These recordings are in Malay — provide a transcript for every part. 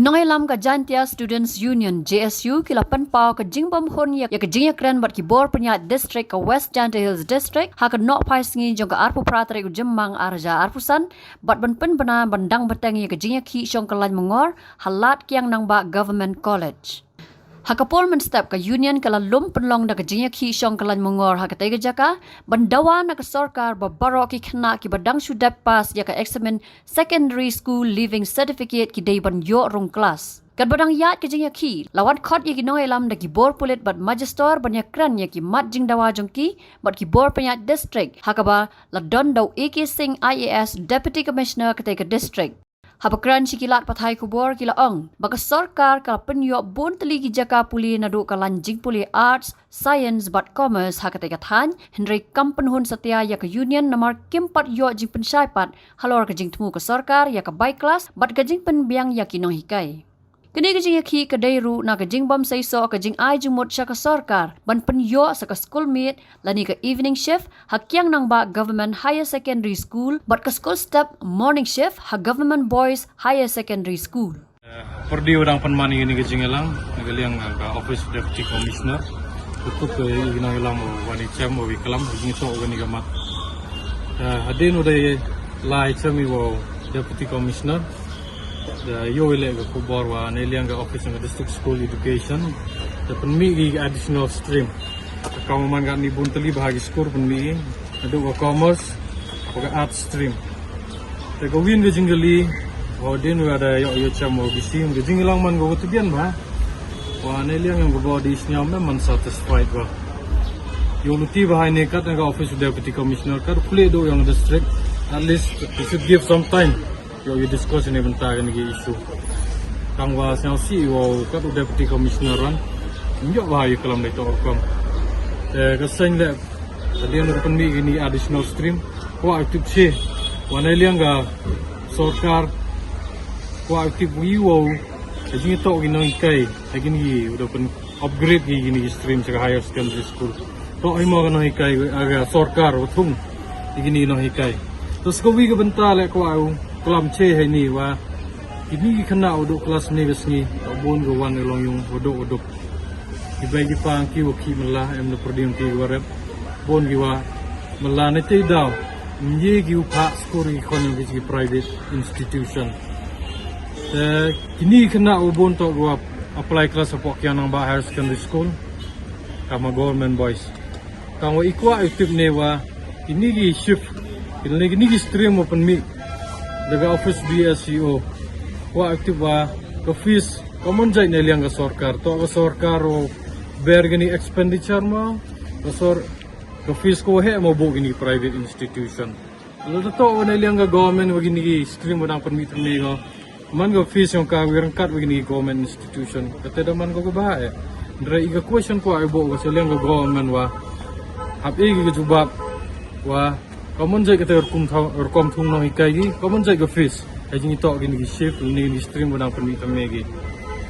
Ginongelam ka Jantia Students Union JSU kila penpau ka jingbom hun ya ka jingya kren bat ki bor penya district ka West Jantia Hills district ha ka nok pai sngi jong ka arpu pratare ku jemmang arja arpusan bat ban pen bana bandang batangi ka jingya ki shong kalan mengor halat kyang nang ba government college. Hakapol men step ka union kala lum penlong da ka jingya ki shong kalan mengor ha ka tega jaka bandawa na ka sarkar babaro ki khna ki badang sudap pas ya ka examen secondary school leaving certificate ki dei ban yo rong class. Kan badang yat ka jingya ki lawan khot ya ki nongelam da ki bor pulit bat magister ban ya kran ya ki mat jing dawa jong ki bat ki bor penya district hakaba la don daw AK Singh IAS deputy commissioner ka tega district. Hapakran si kilat patay kubor kila ong. Baka sarkar kala penyo bon teli ki jaka puli nadu kalanjing puli arts, science bat commerce hakate kathan Henry kampenhun satya ya ka union namar kimpat yo jing pensaipat halor ka jing temu ka sarkar ya ka by class bat ka jing penbiang ya kinong hikai. Kini ka jing yakhi ka dayru na ka jing bam saiso ka jing ay jumot siya ka sarkar ban penyo sa ka schoolmate lani ka evening shift hakyang nang ba government higher secondary school bat ka school step morning shift ha government boys higher secondary school. Perdi orang penmani ini kejing elang ngaliang ka office deputy commissioner tutup ke ina elang wani cham wi kelam jing so gani gamat. Hadin udah lai chami wo deputy commissioner yo ile ga kubor wa neliang ga office ng district school education da penmi gi additional stream kamu man ga ni bunteli bahagi skor penmi adu ga commerce ga art stream te ga win ga jingali wa den wa da yo cham mo bisi ga jingilang man ga tubian ba wa neliang yang ga di snyam man satisfied wa yo luti bahai ne kat ga office deputy commissioner kar kule do yang district at least you should give some time yo discuss ni bentar ni isu kang wa sang CEO kat deputy commissioner ran nyo bahai kelam ni to kom ka seng le tadian rupan mi ini additional stream wa aktif che wana liang ga sarkar wa aktif wiwo jadi to ginong kai agini udah pen upgrade gini stream sa higher secondary school to ay mo kanong hikai aga sarkar utung igini no hikai terus ko wi ga bentar le ko au kelam che hai ni wa ini kena uduk kelas ni besni bon go wan elong yung uduk ibai gi pang ki ki melah em no perdim ki warep bon gi wa melah ne te daw nyi gi pa skori kon gi private institution kini kena ubon to go apply kelas apok yang nang ba higher secondary school kama government boys kang wa ikwa aktif ne wa ini gi shift ini gi stream open mi daga office BSCO wa aktif wa ka fees common jai ne liang ka sarkar to ka sarkar o bear gani expenditure ma ka fees ko he mo bo gani private institution lo to ne liang ka government wa gani stream mo dang permit ne ko man ka fees yung ka wirang kat wa gani government institution kate man ko ba ndra iga question ko ay bo ka liang ka government wa hab igi ka jubab wa common jai kata rekom thung no hikai gi common jai ga fees ajing to gini gi shift ni stream bodang permit megi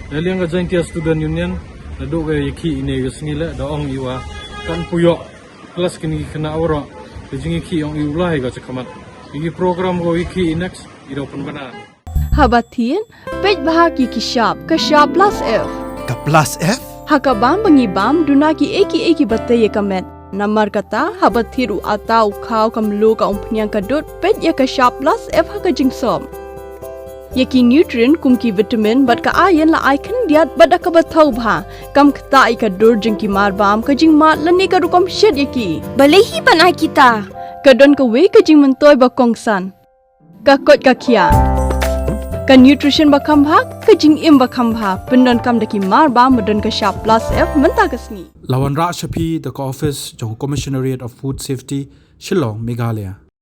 naliang ga Jantia student union na do ga yaki ine ga snila da ong iwa kan puyo plus kini kena awra ajing ki ong iulai ga chakamat igi program go iki next iro pun bana habatin pej bahagi ki shop ka shop plus f ka plus f hakabam bangibam dunaki eki batte kamet Namar kata habat thiru atau khau kamlu ka umpnyang kadut pet ya ka shop plus f ha ka jingsom yaki nutrient kum ki vitamin bat ka iron la icon diat bat ka bathau bha kam khta I ka dur jing ki mar bam ka jing mat lani ka rukom shed yaki balehi bana kita ka don ka we ka jing mentoy ba kongsan ka kot ka khia ka nutrition ba khambha ka jing im ba khambha pendon kam daki mar bam modon ka shop plus f menta kasni Lawan Ra Shapi, the office, Johor Commissionariat of Food Safety, Shillong, Meghalaya.